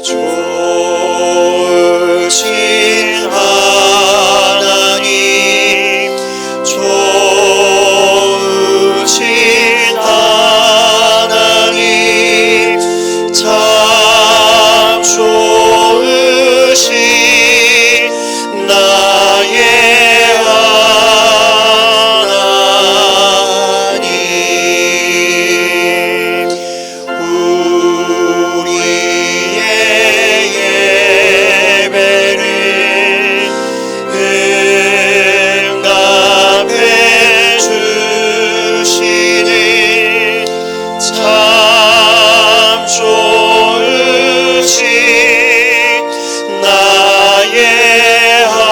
좋으신 하나님, 좋으신 하나님, 참 좋으신 나의 하나님. 우리의 예배를 응답해 주시는 참 좋으신 나의 하나님.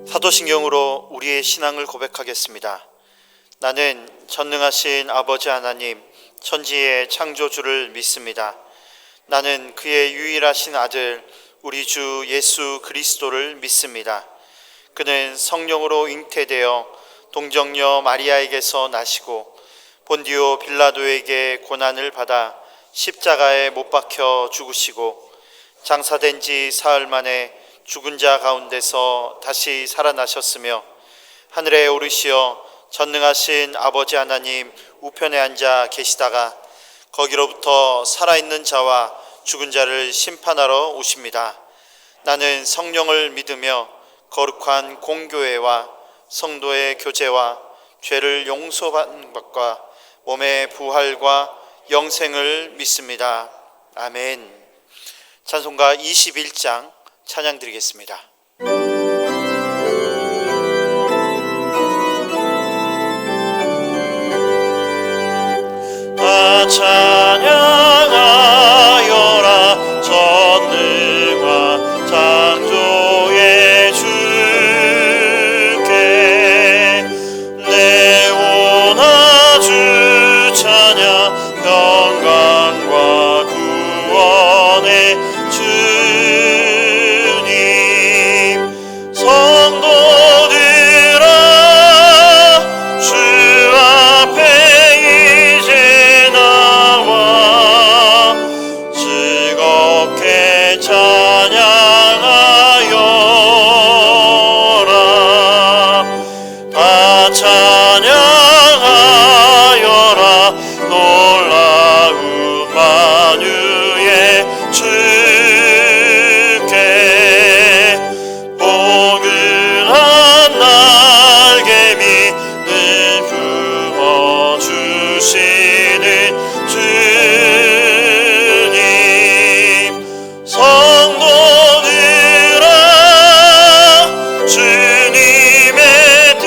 사도신경으로 우리의 신앙을 고백하겠습니다. 나는 전능하신 아버지 하나님, 천지의 창조주를 믿습니다. 나는 그의 유일하신 아들, 우리 주 예수 그리스도를 믿습니다. 그는 성령으로 잉태되어 동정녀 마리아에게서 나시고 본디오 빌라도에게 고난을 받아 십자가에 못 박혀 죽으시고 장사된 지 사흘 만에 죽은 자 가운데서 다시 살아나셨으며 하늘에 오르시어 전능하신 아버지 하나님 우편에 앉아 계시다가 거기로부터 살아있는 자와 죽은 자를 심판하러 오십니다. 나는 성령을 믿으며 거룩한 공교회와 성도의 교제와 죄를 용서받는 것과 몸의 부활과 영생을 믿습니다. 아멘. 찬송가 21장 찬양 드리겠습니다. 다 찬양하여라 전능한 창조의 주께 내 온한 주 찬양 영광과 구원의 성도들아 주 앞에 이제 나와 즐겁게 찬양하여라. 다 찬양하여라 놀라운 만유의 주께 포근한 날개미 늘 품어주시는 주님. 성도들아 주님의 뜻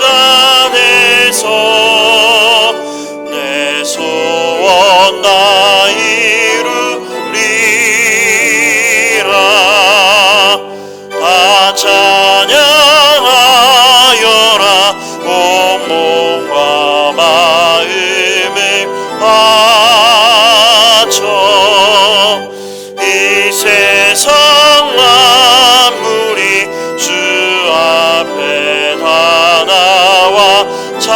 안에서 내 소원 다 이루리라. 다 찬양하여라 온몸과 마음을 바쳐 이 세상 만물이 주 앞에 다 나와 찬양.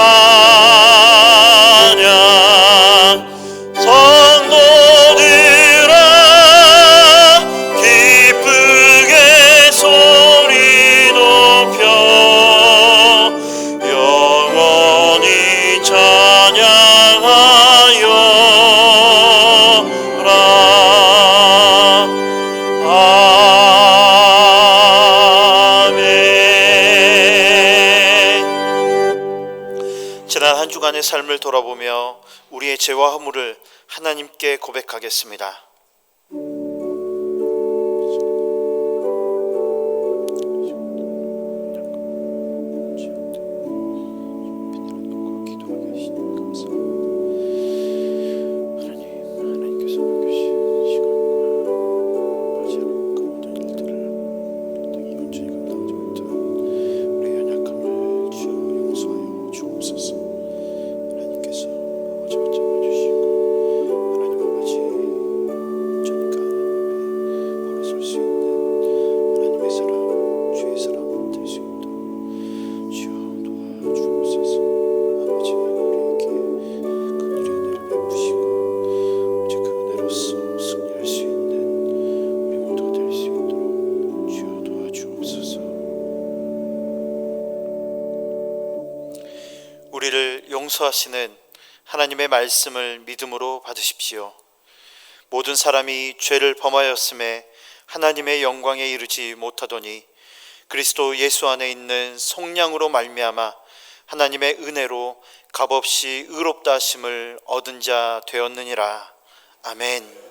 성도들아 기쁘게 소리 높여 영원히 찬양하여라. 아멘. 지난 한 주간의 삶을 돌아보며 우리의 죄와 허물을 하나님께 고백하겠습니다. 용서하시는 하나님의 말씀을 믿음으로 받으십시오. 모든 사람이 죄를 범하였음에 하나님의 영광에 이르지 못하더니 그리스도 예수 안에 있는 속량으로 말미암아 하나님의 은혜로 값없이 의롭다 하심을 얻은 자 되었느니라. 아멘.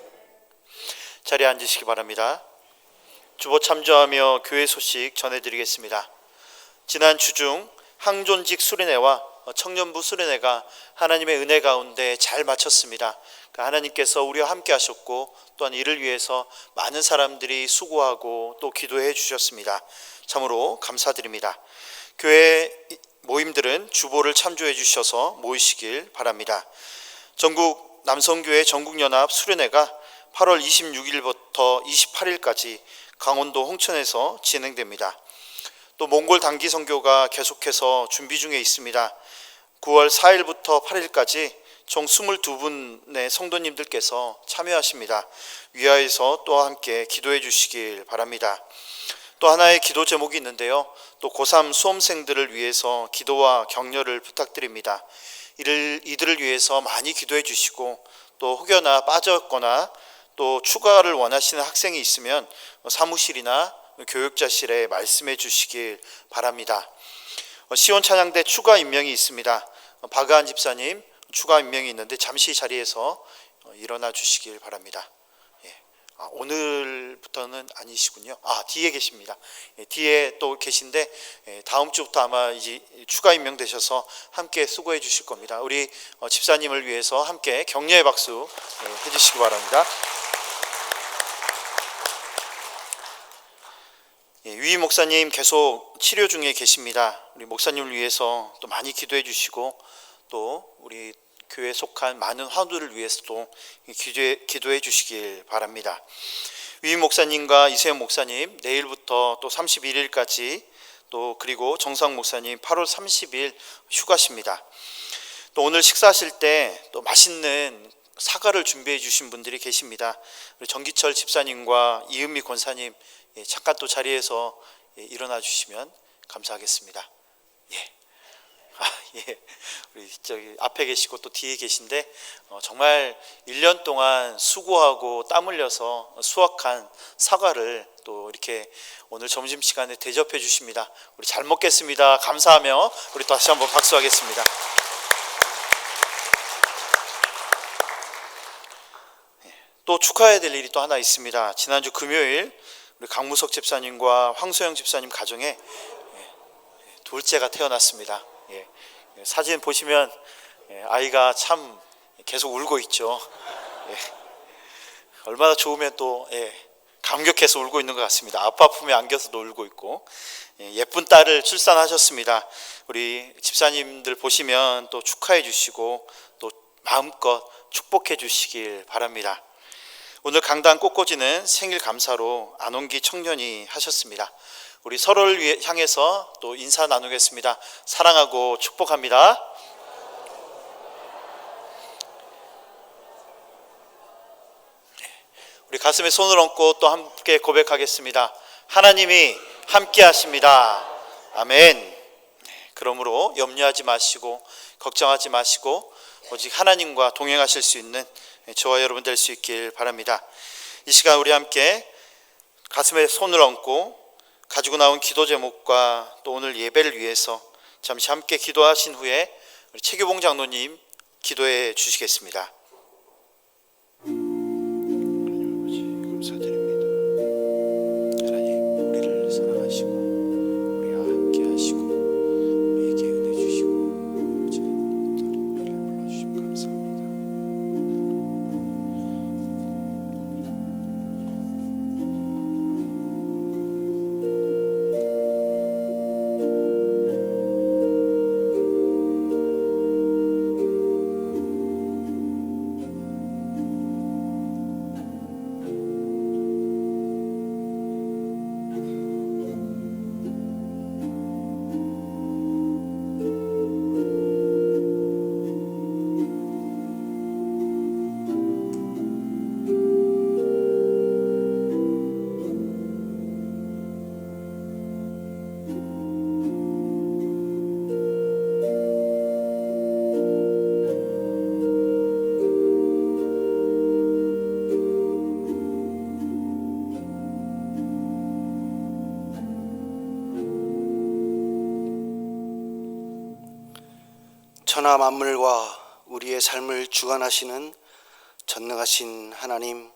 자리에 앉으시기 바랍니다. 주보 참조하며 교회 소식 전해드리겠습니다. 지난 주중 항존직 수련회와 청년부 수련회가 하나님의 은혜 가운데 잘 마쳤습니다. 하나님께서 우리와 함께 하셨고 또한 이를 위해서 많은 사람들이 수고하고 또 기도해 주셨습니다. 참으로 감사드립니다. 교회 모임들은 주보를 참조해 주셔서 모이시길 바랍니다. 전국 남성교회 전국연합 수련회가 8월 26일부터 28일까지 강원도 홍천에서 진행됩니다. 또 몽골 단기 선교가 계속해서 준비 중에 있습니다. 9월 4일부터 8일까지 총 22분의 성도님들께서 참여하십니다. 위하에서 또 함께 기도해 주시길 바랍니다. 또 하나의 기도 제목이 있는데요. 또 고3 수험생들을 위해서 기도와 격려를 부탁드립니다. 이들을 위해서 많이 기도해 주시고 또 혹여나 빠졌거나 또 추가를 원하시는 학생이 있으면 사무실이나 교육자실에 말씀해 주시길 바랍니다. 시온 찬양대 추가 임명이 있습니다. 박아한 집사님 추가 임명이 있는데 잠시 자리에서 일어나 주시길 바랍니다. 오늘부터는 아니시군요. 뒤에 계십니다. 뒤에 또 계신데 다음 주부터 아마 이제 추가 임명되셔서 함께 수고해 주실 겁니다. 우리 집사님을 위해서 함께 격려의 박수 해주시기 바랍니다. 유희 목사님 계속 치료 중에 계십니다. 우리 목사님을 위해서 또 많이 기도해 주시고 또 우리 교회에 속한 많은 환우들을 위해서도 기도해 주시길 바랍니다. 유희 목사님과 이세영 목사님 내일부터 또 31일까지 또 그리고 정상 목사님 8월 30일 휴가십니다. 또 오늘 식사하실 때 또 맛있는 사과를 준비해 주신 분들이 계십니다. 우리 정기철 집사님과 이은미 권사님 잠깐 또 자리에서 일어나 주시면 감사하겠습니다. 우리 저기 앞에 계시고 또 뒤에 계신데 정말 1년 동안 수고하고 땀 흘려서 수확한 사과를 또 이렇게 오늘 점심시간에 대접해 주십니다. 우리 잘 먹겠습니다. 감사하며 우리 다시 한번 박수하겠습니다. 또 축하해야 될 일이 또 하나 있습니다. 지난주 금요일 우리 강무석 집사님과 황소영 집사님 가정에 둘째가 태어났습니다. 사진 보시면 아이가 참 계속 울고 있죠. 얼마나 좋으면 또 감격해서 울고 있는 것 같습니다. 아빠 품에 안겨서도 울고 있고 예쁜 딸을 출산하셨습니다. 우리 집사님들 보시면 또 축하해 주시고 또 마음껏 축복해 주시길 바랍니다. 오늘 강단 꽃꽂이는 생일 감사로 안홍기 청년이 하셨습니다. 우리 서로를 향해서 또 인사 나누겠습니다. 사랑하고 축복합니다. 우리 가슴에 손을 얹고 또 함께 고백하겠습니다. 하나님이 함께 하십니다. 아멘. 그러므로 염려하지 마시고 걱정하지 마시고 오직 하나님과 동행하실 수 있는 저와 여러분 될 수 있길 바랍니다. 이 시간 우리 함께 가슴에 손을 얹고 가지고 나온 기도 제목과 또 오늘 예배를 위해서 잠시 함께 기도하신 후에 우리 최규봉 장로님 기도해 주시겠습니다. 천하 만물과 우리의 삶을 주관하시는 전능하신 하나님,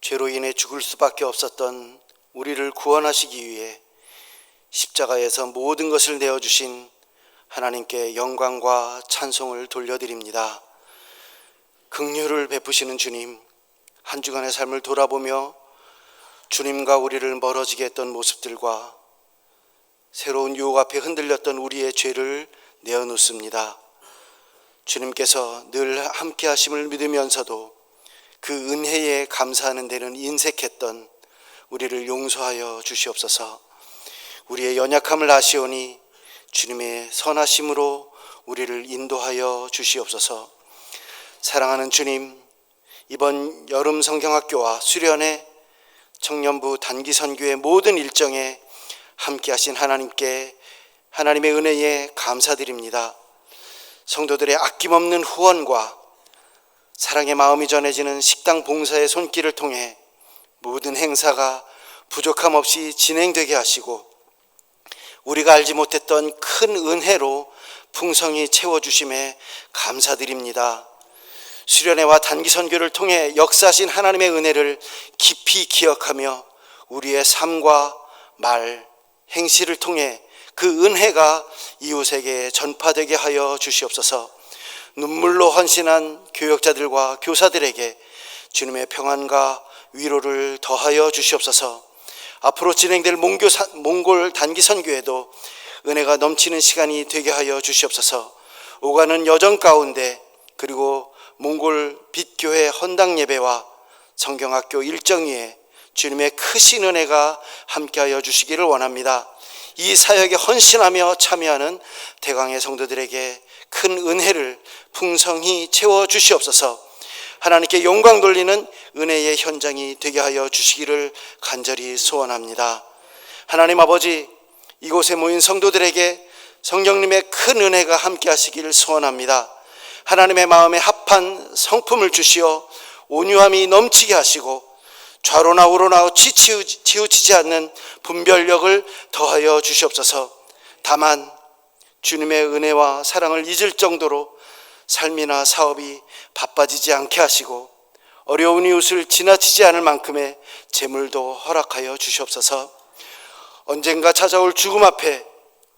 죄로 인해 죽을 수밖에 없었던 우리를 구원하시기 위해 십자가에서 모든 것을 내어주신 하나님께 영광과 찬송을 돌려드립니다. 긍휼을 베푸시는 주님, 한 주간의 삶을 돌아보며 주님과 우리를 멀어지게 했던 모습들과 새로운 유혹 앞에 흔들렸던 우리의 죄를 내어놓습니다. 주님께서 늘 함께 하심을 믿으면서도 그 은혜에 감사하는 데는 인색했던 우리를 용서하여 주시옵소서. 우리의 연약함을 아시오니 주님의 선하심으로 우리를 인도하여 주시옵소서. 사랑하는 주님, 이번 여름 성경학교와 수련회, 청년부 단기 선교의 모든 일정에 함께 하신 하나님께 하나님의 은혜에 감사드립니다. 성도들의 아낌없는 후원과 사랑의 마음이 전해지는 식당 봉사의 손길을 통해 모든 행사가 부족함 없이 진행되게 하시고 우리가 알지 못했던 큰 은혜로 풍성히 채워주심에 감사드립니다. 수련회와 단기 선교를 통해 역사하신 하나님의 은혜를 깊이 기억하며 우리의 삶과 말, 행실을 통해 그 은혜가 이웃에게 전파되게 하여 주시옵소서. 눈물로 헌신한 교역자들과 교사들에게 주님의 평안과 위로를 더하여 주시옵소서. 앞으로 진행될 몽골 단기 선교에도 은혜가 넘치는 시간이 되게 하여 주시옵소서. 오가는 여정 가운데 그리고 몽골 빛교회 헌당 예배와 성경학교 일정 위에 주님의 크신 은혜가 함께하여 주시기를 원합니다. 이 사역에 헌신하며 참여하는 대강의 성도들에게 큰 은혜를 풍성히 채워 주시옵소서. 하나님께 영광 돌리는 은혜의 현장이 되게 하여 주시기를 간절히 소원합니다. 하나님 아버지, 이곳에 모인 성도들에게 성령님의 큰 은혜가 함께 하시기를 소원합니다. 하나님의 마음에 합한 성품을 주시어 온유함이 넘치게 하시고 좌로나 우로나 치우치지 않는 분별력을 더하여 주시옵소서. 다만 주님의 은혜와 사랑을 잊을 정도로 삶이나 사업이 바빠지지 않게 하시고 어려운 이웃을 지나치지 않을 만큼의 재물도 허락하여 주시옵소서. 언젠가 찾아올 죽음 앞에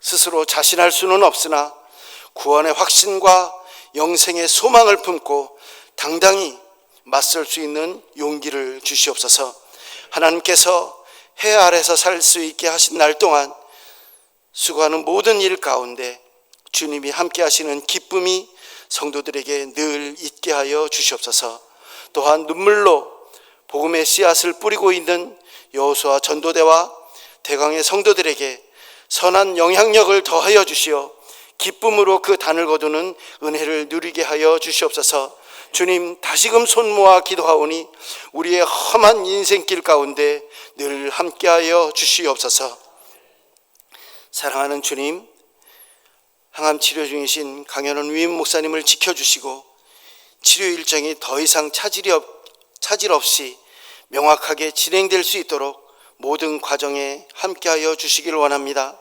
스스로 자신할 수는 없으나 구원의 확신과 영생의 소망을 품고 당당히 맞설 수 있는 용기를 주시옵소서. 하나님께서 해 아래서 살 수 있게 하신 날 동안 수고하는 모든 일 가운데 주님이 함께 하시는 기쁨이 성도들에게 늘 있게 하여 주시옵소서. 또한 눈물로 복음의 씨앗을 뿌리고 있는 여호수아 전도대와 대강의 성도들에게 선한 영향력을 더하여 주시어 기쁨으로 그 단을 거두는 은혜를 누리게 하여 주시옵소서. 주님, 다시금 손 모아 기도하오니 우리의 험한 인생길 가운데 늘 함께하여 주시옵소서. 사랑하는 주님, 항암 치료 중이신 강현원 위임 목사님을 지켜주시고 치료 일정이 더 이상 차질 없이 명확하게 진행될 수 있도록 모든 과정에 함께하여 주시기를 원합니다.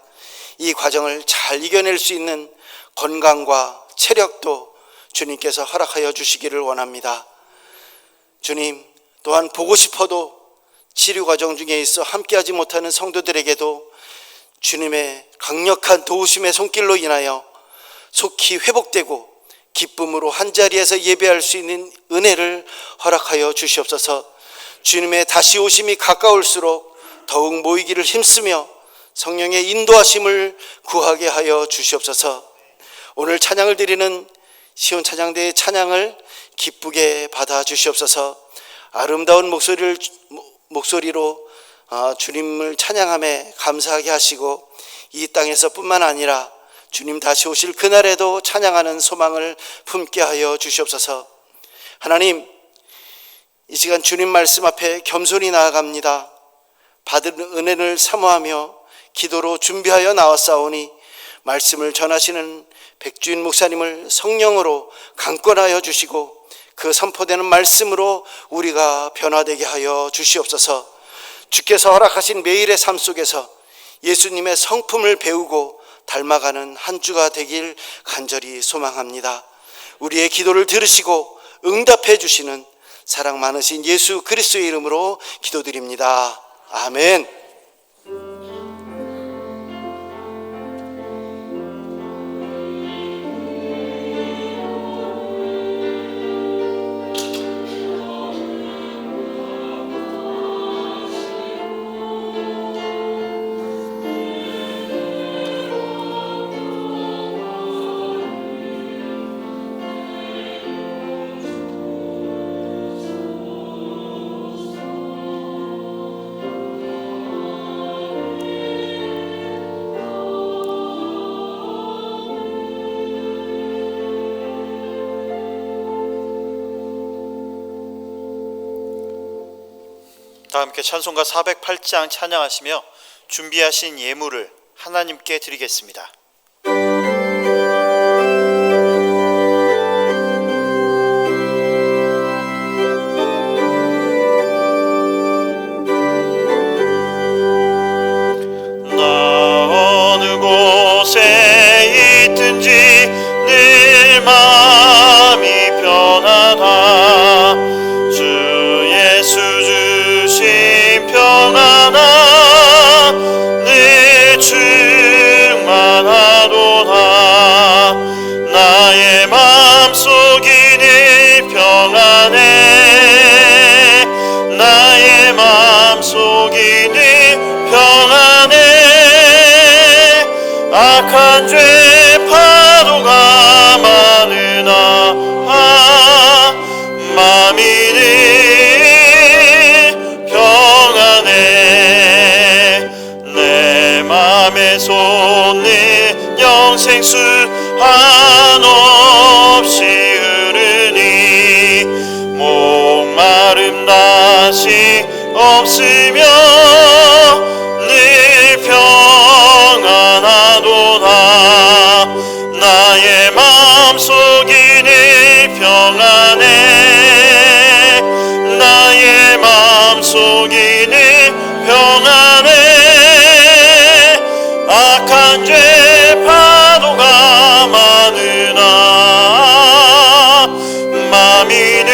이 과정을 잘 이겨낼 수 있는 건강과 체력도 주님께서 허락하여 주시기를 원합니다. 주님, 또한 보고 싶어도 치료 과정 중에 있어 함께하지 못하는 성도들에게도 주님의 강력한 도우심의 손길로 인하여 속히 회복되고 기쁨으로 한자리에서 예배할 수 있는 은혜를 허락하여 주시옵소서. 주님의 다시 오심이 가까울수록 더욱 모이기를 힘쓰며 성령의 인도하심을 구하게 하여 주시옵소서. 오늘 찬양을 드리는 시온 찬양대의 찬양을 기쁘게 받아 주시옵소서. 아름다운 목소리로 주님을 찬양함에 감사하게 하시고 이 땅에서 뿐만 아니라 주님 다시 오실 그날에도 찬양하는 소망을 품게 하여 주시옵소서. 하나님, 이 시간 주님 말씀 앞에 겸손히 나아갑니다. 받은 은혜를 사모하며 기도로 준비하여 나왔사오니 말씀을 전하시는 백주인 목사님을 성령으로 강권하여 주시고 그 선포되는 말씀으로 우리가 변화되게 하여 주시옵소서. 주께서 허락하신 매일의 삶 속에서 예수님의 성품을 배우고 닮아가는 한 주가 되길 간절히 소망합니다. 우리의 기도를 들으시고 응답해 주시는 사랑 많으신 예수 그리스도의 이름으로 기도드립니다. 아멘. 다 함께 찬송가 408장 찬양하시며 준비하신 예물을 하나님께 드리겠습니다. 나 어느 곳에 있든지 늘 마음이 편하다. 주 예수 주신 평안아 늘 충만하도다. 나의 마음속이 늘 평안해. 나의 마음속이 늘 평안해. 악한 죄 파도가 많으나 마음이 늘 평안해. 내 맘에 솟는 영생수 한없이 흐르니 목마름 다시 없으며 늘 평안하도다. 나의 마음속이 늘 평안해. 나의 마음속이 늘 평안해. 악한 죄 파도가 많으나 마음이 늘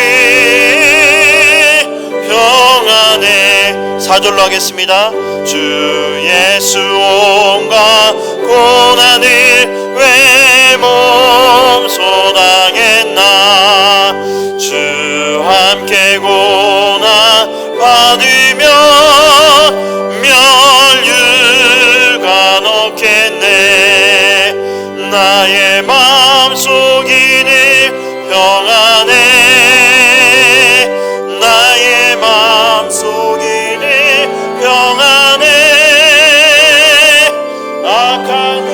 평안해. 4절로 하겠습니다. 주 예수 온갖 고난을 왜 몸소 당했나. 주 함께 고난 받으면 멸류관 없겠네. 나의 마음속이 늘 평안해. 나의 마음속이 늘 평안해. 악한 죄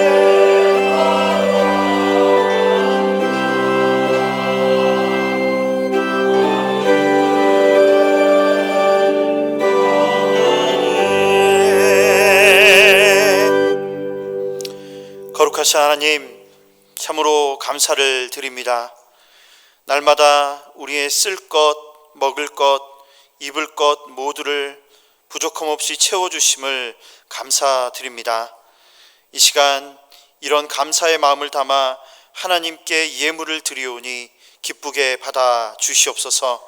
거룩하신 하나님, 참으로 감사를 드립니다. 날마다 우리의 쓸 것, 먹을 것, 입을 것 모두를 부족함 없이 채워주심을 감사드립니다. 이 시간 이런 감사의 마음을 담아 하나님께 예물을 드리오니 기쁘게 받아 주시옵소서.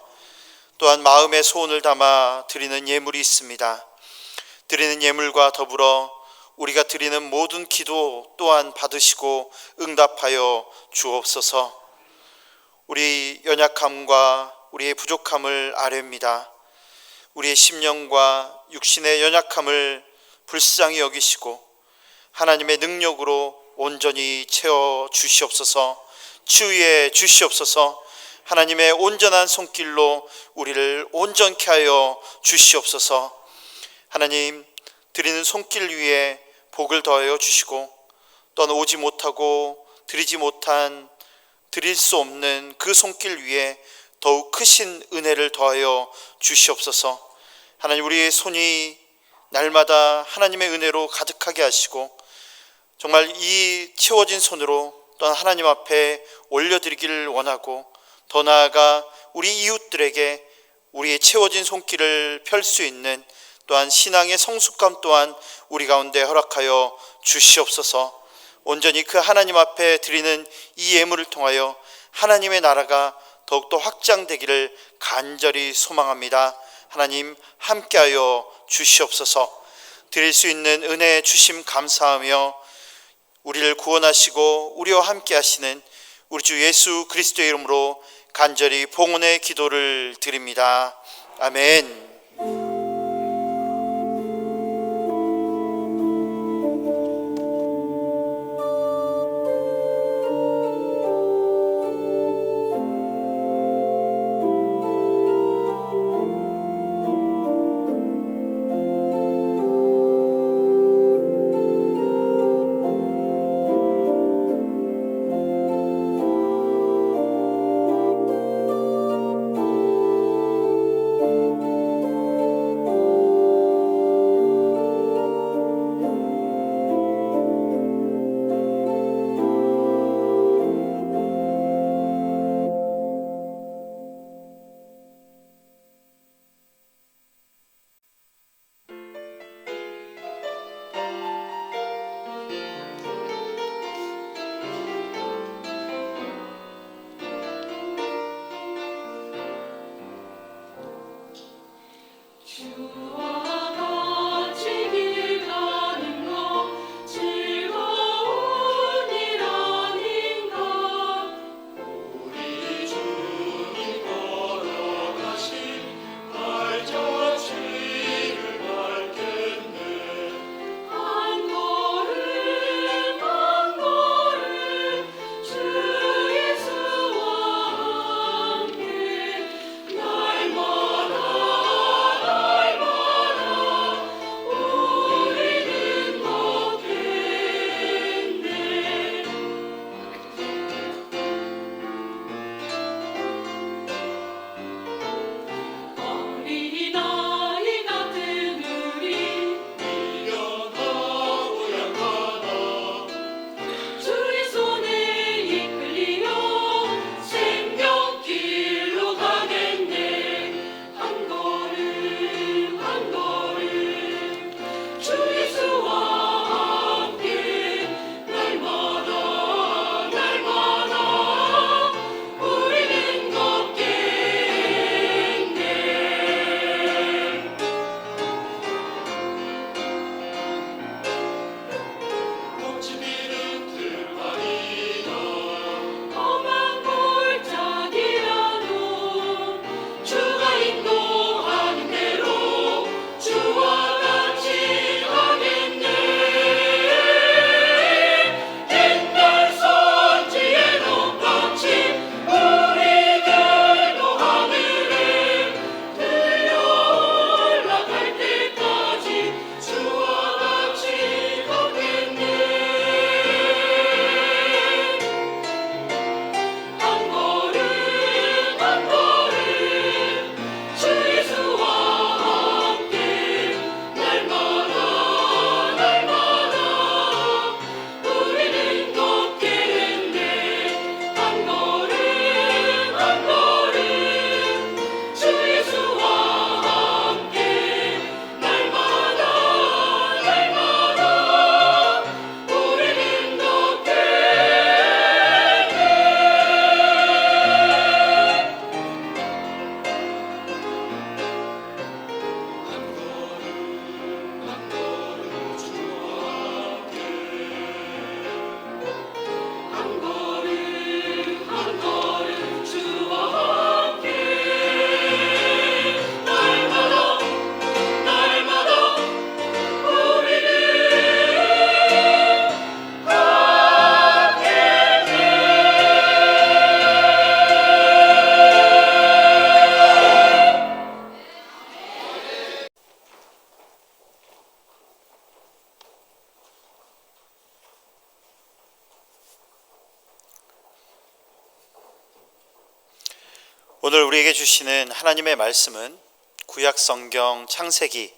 또한 마음의 소원을 담아 드리는 예물이 있습니다. 드리는 예물과 더불어 우리가 드리는 모든 기도 또한 받으시고 응답하여 주옵소서. 우리 연약함과 우리의 부족함을 아뢰옵니다. 우리의 심령과 육신의 연약함을 불쌍히 여기시고 하나님의 능력으로 온전히 채워 주시옵소서. 치유해 주시옵소서. 하나님의 온전한 손길로 우리를 온전케 하여 주시옵소서. 하나님, 드리는 손길 위에 복을 더하여 주시고 또한 오지 못하고 드리지 못한 드릴 수 없는 그 손길 위에 더욱 크신 은혜를 더하여 주시옵소서. 하나님, 우리의 손이 날마다 하나님의 은혜로 가득하게 하시고 정말 이 채워진 손으로 또한 하나님 앞에 올려드리기를 원하고 더 나아가 우리 이웃들에게 우리의 채워진 손길을 펼 수 있는 또한 신앙의 성숙감 또한 우리 가운데 허락하여 주시옵소서. 온전히 그 하나님 앞에 드리는 이 예물을 통하여 하나님의 나라가 더욱더 확장되기를 간절히 소망합니다. 하나님 함께하여 주시옵소서. 드릴 수 있는 은혜 주심 감사하며 우리를 구원하시고 우리와 함께 하시는 우리 주 예수 그리스도의 이름으로 간절히 봉헌의 기도를 드립니다. 아멘. 오늘 우리에게 주시는 하나님의 말씀은 구약 성경 창세기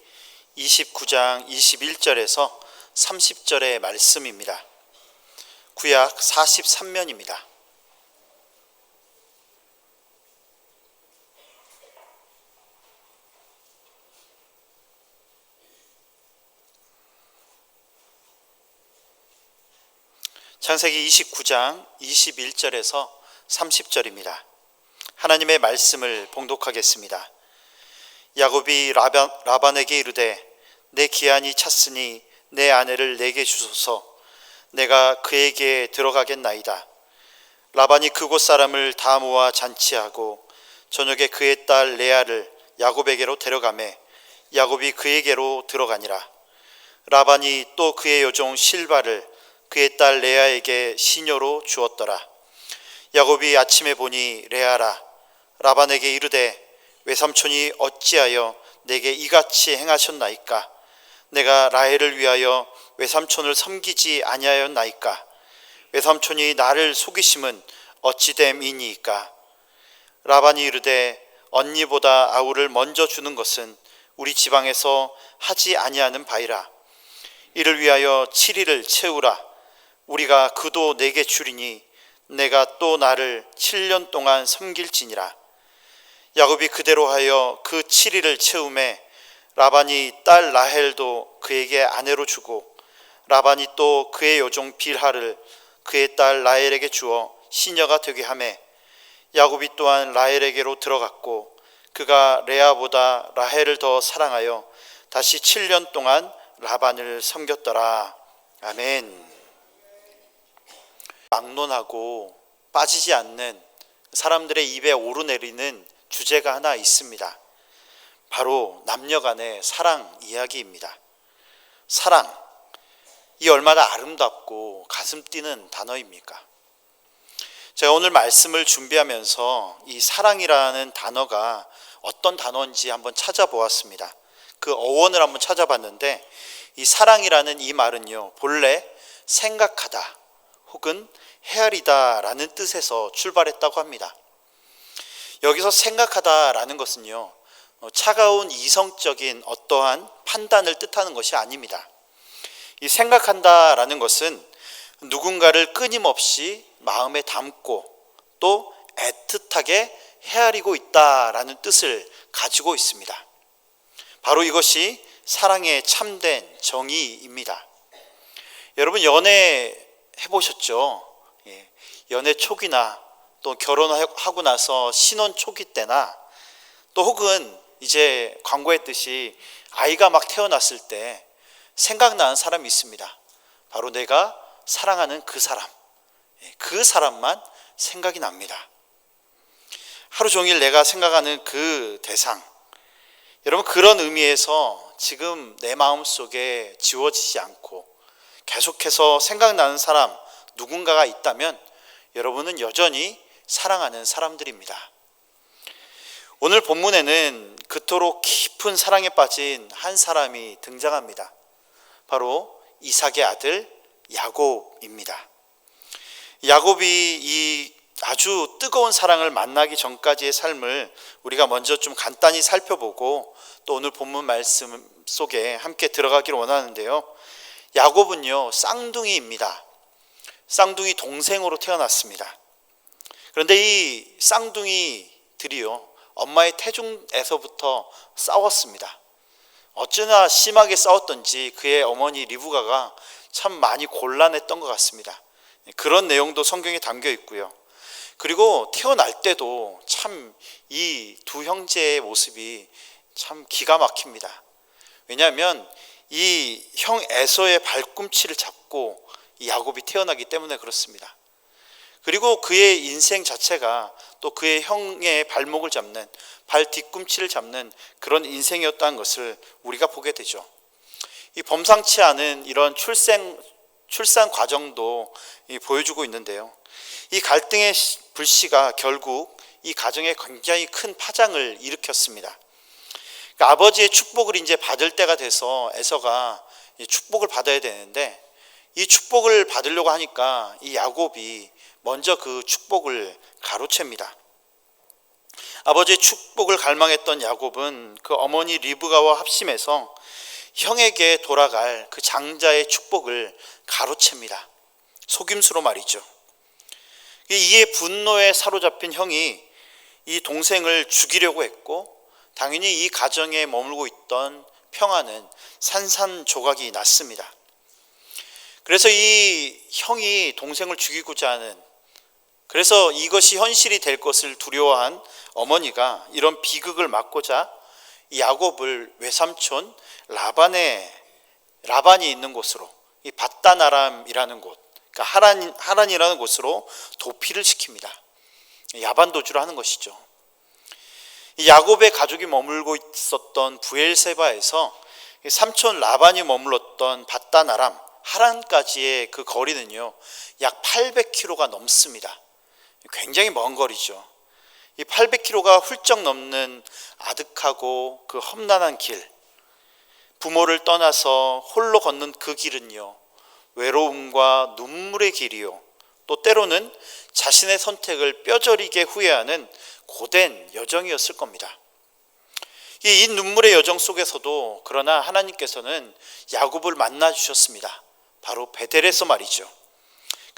29장 21절에서 30절의 말씀입니다. 구약 43면입니다. 창세기 29장 21절에서 30절입니다. 하나님의 말씀을 봉독하겠습니다. 야곱이 라반에게 이르되 내 기한이 찼으니 내 아내를 내게 주소서. 내가 그에게 들어가겠나이다. 라반이 그곳 사람을 다 모아 잔치하고 저녁에 그의 딸 레아를 야곱에게로 데려가매 야곱이 그에게로 들어가니라. 라반이 또 그의 여종 실바를 그의 딸 레아에게 시녀로 주었더라. 야곱이 아침에 보니 레아라. 라반에게 이르되 외삼촌이 어찌하여 내게 이같이 행하셨나이까? 내가 라헬을 위하여 외삼촌을 섬기지 아니하였나이까? 외삼촌이 나를 속이심은 어찌 됨이니이까? 라반이 이르되 언니보다 아우를 먼저 주는 것은 우리 지방에서 하지 아니하는 바이라. 이를 위하여 7일을 채우라. 우리가 그도 내게 주리니 내가 또 나를 7년 동안 섬길지니라. 야곱이 그대로 하여 그 7일을 채우매 라반이 딸 라헬도 그에게 아내로 주고 라반이 또 그의 여종 빌하를 그의 딸 라헬에게 주어 시녀가 되게 하매 야곱이 또한 라헬에게로 들어갔고 그가 레아보다 라헬을 더 사랑하여 다시 7년 동안 라반을 섬겼더라. 아멘. 막론하고 빠지지 않는 사람들의 입에 오르내리는 주제가 하나 있습니다. 바로 남녀 간의 사랑 이야기입니다. 사랑, 이 얼마나 아름답고 가슴 뛰는 단어입니까? 제가 오늘 말씀을 준비하면서 이 사랑이라는 단어가 어떤 단어인지 한번 찾아보았습니다. 그 어원을 한번 찾아봤는데 이 사랑이라는 이 말은요, 본래 생각하다 혹은 헤아리다라는 뜻에서 출발했다고 합니다. 여기서 생각하다라는 것은요, 차가운 이성적인 어떠한 판단을 뜻하는 것이 아닙니다. 이 생각한다라는 것은 누군가를 끊임없이 마음에 담고 또 애틋하게 헤아리고 있다라는 뜻을 가지고 있습니다. 바로 이것이 사랑의 참된 정의입니다. 여러분 연애 해보셨죠? 연애 초기나 또 결혼하고 나서 신혼 초기 때나 또 혹은 이제 광고했듯이 아이가 막 태어났을 때 생각나는 사람이 있습니다. 바로 내가 사랑하는 그 사람, 그 사람만 생각이 납니다. 하루 종일 내가 생각하는 그 대상, 여러분 그런 의미에서 지금 내 마음속에 지워지지 않고 계속해서 생각나는 사람 누군가가 있다면 여러분은 여전히 사랑하는 사람들입니다. 오늘 본문에는 그토록 깊은 사랑에 빠진 한 사람이 등장합니다. 바로 이삭의 아들 야곱입니다. 야곱이 이 아주 뜨거운 사랑을 만나기 전까지의 삶을 우리가 먼저 좀 간단히 살펴보고 또 오늘 본문 말씀 속에 함께 들어가기를 원하는데요. 야곱은요, 쌍둥이입니다. 쌍둥이 동생으로 태어났습니다. 그런데 이 쌍둥이들이요, 엄마의 태중에서부터 싸웠습니다. 어쩌나 심하게 싸웠던지 그의 어머니 리브가가 참 많이 곤란했던 것 같습니다. 그런 내용도 성경에 담겨 있고요. 그리고 태어날 때도 참 이 두 형제의 모습이 참 기가 막힙니다. 왜냐하면 이 형 에서의 발꿈치를 잡고 이 야곱이 태어나기 때문에 그렇습니다. 그리고 그의 인생 자체가 또 그의 형의 발목을 잡는, 발 뒤꿈치를 잡는 그런 인생이었다는 것을 우리가 보게 되죠. 이 범상치 않은 이런 출산 과정도 보여주고 있는데요. 이 갈등의 불씨가 결국 이 가정에 굉장히 큰 파장을 일으켰습니다. 그러니까 아버지의 축복을 이제 받을 때가 돼서 에서가 축복을 받아야 되는데 이 축복을 받으려고 하니까 이 야곱이 먼저 그 축복을 가로챕니다. 아버지의 축복을 갈망했던 야곱은 그 어머니 리브가와 합심해서 형에게 돌아갈 그 장자의 축복을 가로챕니다. 속임수로 말이죠. 이에 분노에 사로잡힌 형이 이 동생을 죽이려고 했고 당연히 이 가정에 머물고 있던 평화는 산산조각이 났습니다. 그래서 이 형이 동생을 죽이고자 하는, 그래서 이것이 현실이 될 것을 두려워한 어머니가 이런 비극을 막고자 이 야곱을 외삼촌 라반이 있는 곳으로, 이 밧단 아람이라는 곳, 그러니까 하란이라는 곳으로 도피를 시킵니다. 야반도주를 하는 것이죠. 이 야곱의 가족이 머물고 있었던 부엘세바에서 삼촌 라반이 머물렀던 밧단 아람 하란까지의 그 거리는요, 약 800km가 넘습니다. 굉장히 먼 거리죠. 이 800km가 훌쩍 넘는 아득하고 그 험난한 길, 부모를 떠나서 홀로 걷는 그 길은요, 외로움과 눈물의 길이요, 또 때로는 자신의 선택을 뼈저리게 후회하는 고된 여정이었을 겁니다. 이 눈물의 여정 속에서도 그러나 하나님께서는 야곱을 만나 주셨습니다. 바로 베델에서 말이죠.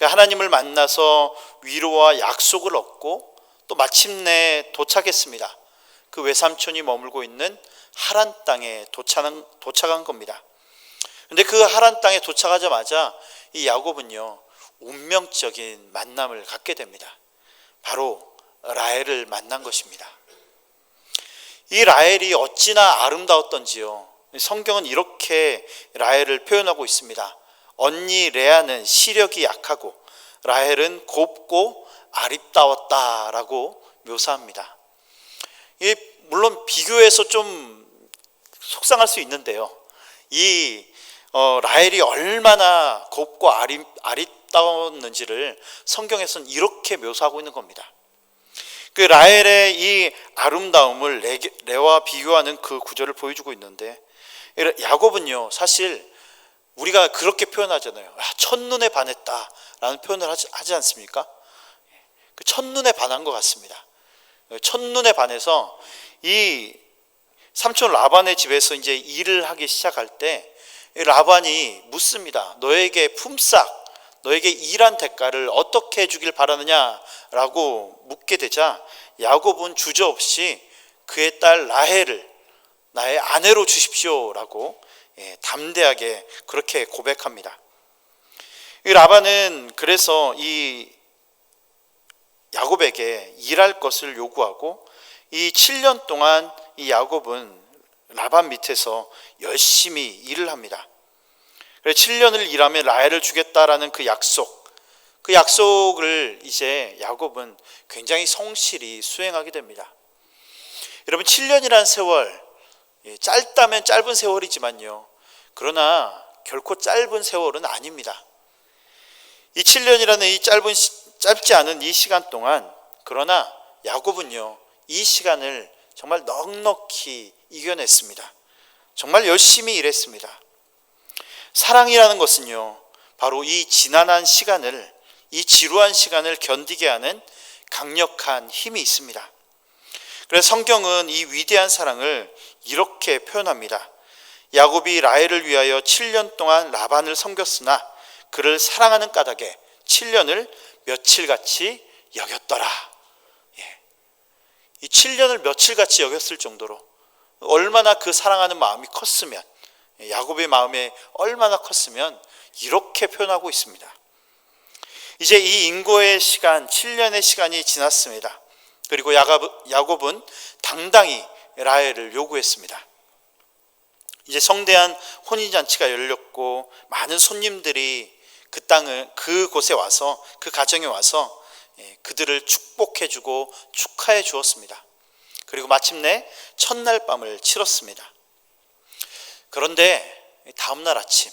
하나님을 만나서 위로와 약속을 얻고 또 마침내 도착했습니다. 그 외삼촌이 머물고 있는 하란 땅에 도착한 겁니다. 그런데 그 하란 땅에 도착하자마자 이 야곱은요, 운명적인 만남을 갖게 됩니다. 바로 라헬을 만난 것입니다. 이 라헬이 어찌나 아름다웠던지요, 성경은 이렇게 라헬을 표현하고 있습니다. 언니 레아는 시력이 약하고 라헬은 곱고 아름다웠다라고 묘사합니다. 물론 비교해서 좀 속상할 수 있는데요, 이 라헬이 얼마나 곱고 아름다웠는지를 성경에서는 이렇게 묘사하고 있는 겁니다. 그 라헬의 이 아름다움을 레와 비교하는 그 구절을 보여주고 있는데, 야곱은요, 사실 우리가 그렇게 표현하잖아요. 첫눈에 반했다라는 표현을 하지 않습니까? 그 첫눈에 반한 것 같습니다. 첫눈에 반해서 이 삼촌 라반의 집에서 이제 일을 하기 시작할 때 라반이 묻습니다. 너에게 품삯, 너에게 일한 대가를 어떻게 해주길 바라느냐라고 묻게 되자 야곱은 주저없이 그의 딸 라헬을 나의 아내로 주십시오라고 담대하게 그렇게 고백합니다. 이 라반은 그래서 이 야곱에게 일할 것을 요구하고 이 7년 동안 이 야곱은 라반 밑에서 열심히 일을 합니다. 그래서 7년을 일하면 라헬을 주겠다라는 그 약속을 이제 야곱은 굉장히 성실히 수행하게 됩니다. 여러분, 7년이라는 세월, 짧다면 짧은 세월이지만요, 그러나 결코 짧은 세월은 아닙니다. 이 7년이라는 이 짧지 않은 이 시간 동안, 그러나 야곱은요, 이 시간을 정말 넉넉히 이겨냈습니다. 정말 열심히 일했습니다. 사랑이라는 것은요, 바로 이 지난한 시간을, 이 지루한 시간을 견디게 하는 강력한 힘이 있습니다. 그래서 성경은 이 위대한 사랑을 이렇게 표현합니다. 야곱이 라헬을 위하여 7년 동안 라반을 섬겼으나 그를 사랑하는 까닭에 7년을 며칠같이 여겼더라. 이 7년을 며칠같이 여겼을 정도로 얼마나 그 사랑하는 마음이 컸으면, 야곱의 마음이 얼마나 컸으면 이렇게 표현하고 있습니다. 이제 이 인고의 시간, 7년의 시간이 지났습니다. 그리고 야곱은 당당히 라헬을 요구했습니다. 이제 성대한 혼인잔치가 열렸고 많은 손님들이 그곳에 와서, 그 가정에 와서 그들을 축복해주고 축하해 주었습니다. 그리고 마침내 첫날 밤을 치렀습니다. 그런데 다음날 아침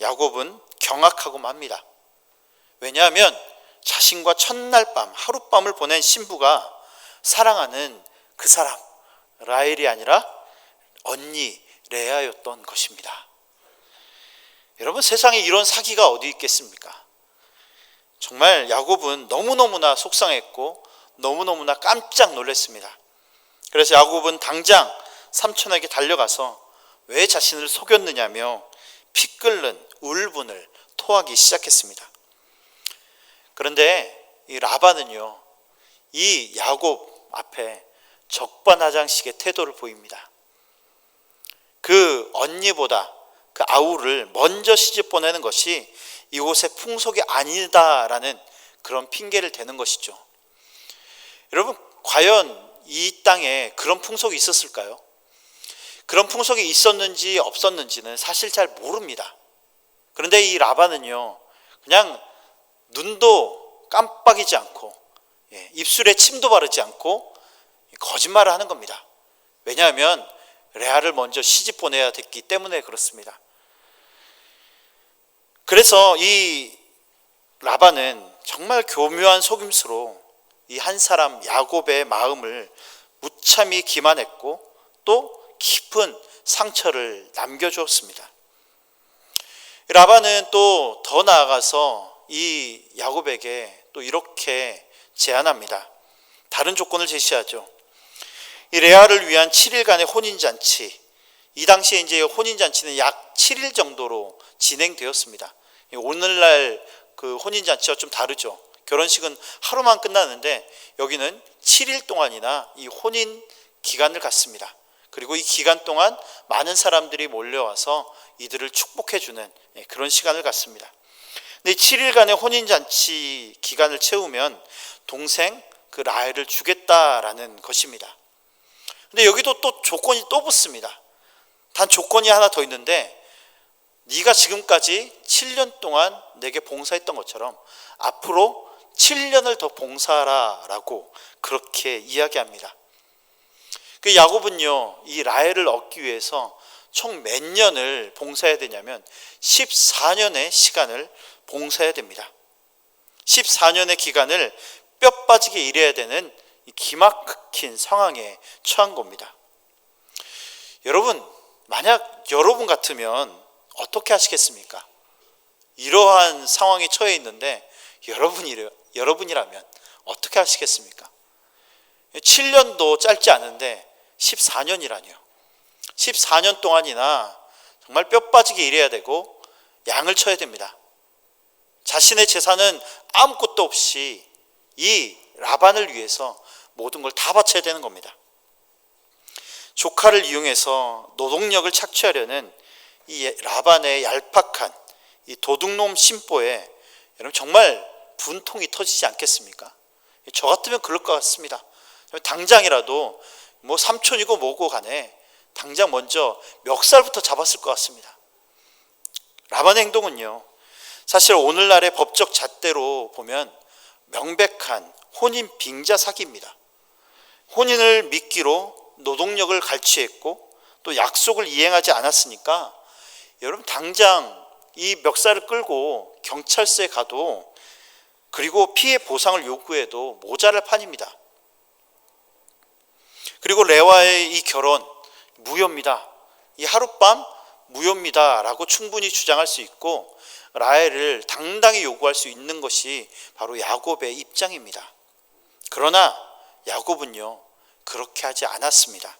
야곱은 경악하고 맙니다. 왜냐하면 자신과 첫날 밤, 하룻밤을 보낸 신부가 사랑하는 그 사람 라헬이 아니라 언니 레아였던 것입니다. 여러분, 세상에 이런 사기가 어디 있겠습니까? 정말 야곱은 너무너무나 속상했고 너무너무나 깜짝 놀랐습니다. 그래서 야곱은 당장 삼촌에게 달려가서 왜 자신을 속였느냐며 피 끓는 울분을 토하기 시작했습니다. 그런데 이 라반은요, 이 야곱 앞에 적반하장식의 태도를 보입니다. 그 언니보다 그 아우를 먼저 시집 보내는 것이 이곳의 풍속이 아니다라는 그런 핑계를 대는 것이죠. 여러분, 과연 이 땅에 그런 풍속이 있었을까요? 그런 풍속이 있었는지 없었는지는 사실 잘 모릅니다. 그런데 이 라반은요, 그냥 눈도 깜빡이지 않고 입술에 침도 바르지 않고 거짓말을 하는 겁니다. 왜냐하면 레아를 먼저 시집 보내야 됐기 때문에 그렇습니다. 그래서 이 라반은 정말 교묘한 속임수로 이 한 사람 야곱의 마음을 무참히 기만했고 또 깊은 상처를 남겨주었습니다. 라반은 또 더 나아가서 이 야곱에게 또 이렇게 제안합니다. 다른 조건을 제시하죠. 이 레아를 위한 7일간의 혼인잔치, 이 당시에 이제 혼인잔치는 약 7일 정도로 진행되었습니다. 오늘날 그 혼인잔치와 좀 다르죠. 결혼식은 하루만 끝나는데 여기는 7일 동안이나 이 혼인 기간을 갖습니다. 그리고 이 기간 동안 많은 사람들이 몰려와서 이들을 축복해주는 그런 시간을 갖습니다. 근데 7일간의 혼인잔치 기간을 채우면 동생 그 라헬을 주겠다라는 것입니다. 근데 여기도 또 조건이 또 붙습니다. 단 조건이 하나 더 있는데, 네가 지금까지 7년 동안 내게 봉사했던 것처럼 앞으로 7년을 더 봉사하라 라고 그렇게 이야기합니다. 그 야곱은요, 이 라헬을 얻기 위해서 총 몇 년을 봉사해야 되냐면 14년의 시간을 봉사해야 됩니다. 14년의 기간을 뼈 빠지게 일해야 되는 기막힌 상황에 처한 겁니다. 여러분, 만약 여러분 같으면 어떻게 하시겠습니까? 이러한 상황에 처해 있는데 여러분이라면 어떻게 하시겠습니까? 7년도 짧지 않은데 14년이라니요. 14년 동안이나 정말 뼈 빠지게 일해야 되고 양을 쳐야 됩니다. 자신의 재산은 아무것도 없이 이 라반을 위해서 모든 걸 다 바쳐야 되는 겁니다. 조카를 이용해서 노동력을 착취하려는 이 라반의 얄팍한 이 도둑놈 심보에 여러분 정말 분통이 터지지 않겠습니까? 저 같으면 그럴 것 같습니다. 당장이라도 뭐 삼촌이고 뭐고 간에 당장 먼저 멱살부터 잡았을 것 같습니다. 라반의 행동은요, 사실 오늘날의 법적 잣대로 보면 명백한 혼인 빙자 사기입니다. 혼인을 미끼로 노동력을 갈취했고 또 약속을 이행하지 않았으니까 여러분 당장 이 멱살을 끌고 경찰서에 가도, 그리고 피해 보상을 요구해도 모자랄 판입니다. 그리고 레와의 이 결혼 무효입니다. 이 하룻밤 무효입니다 라고 충분히 주장할 수 있고, 라헬을 당당히 요구할 수 있는 것이 바로 야곱의 입장입니다. 그러나 야곱은요, 그렇게 하지 않았습니다.